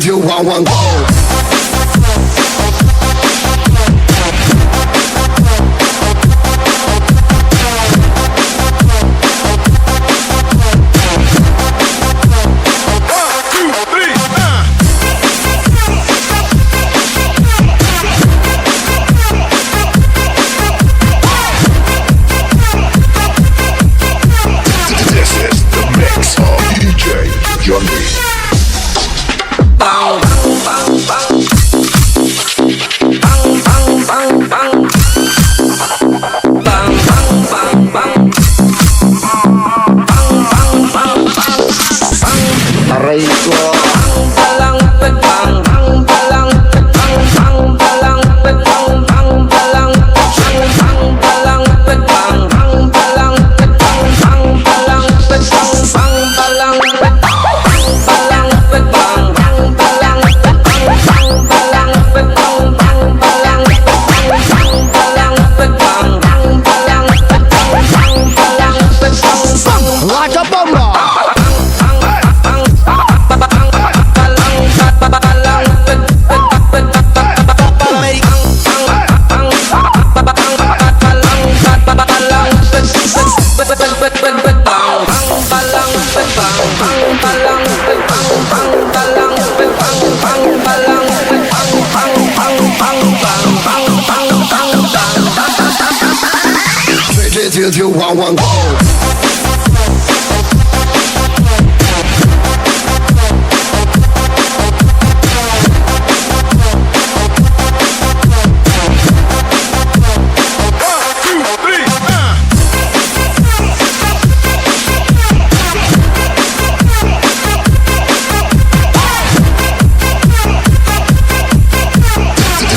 if you want one go. Johnrey. Bang bang bang bang bang bang bang bang bang bang bang bang bang bang. Aray ko. Bang bang bang bang bang bang bang bang bang bang bang Like a bomber. If you want one go.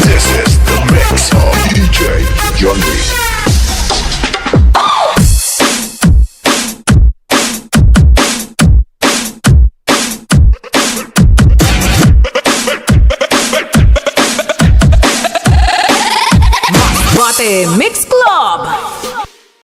This is the mix of DJ Johnrey. Mix.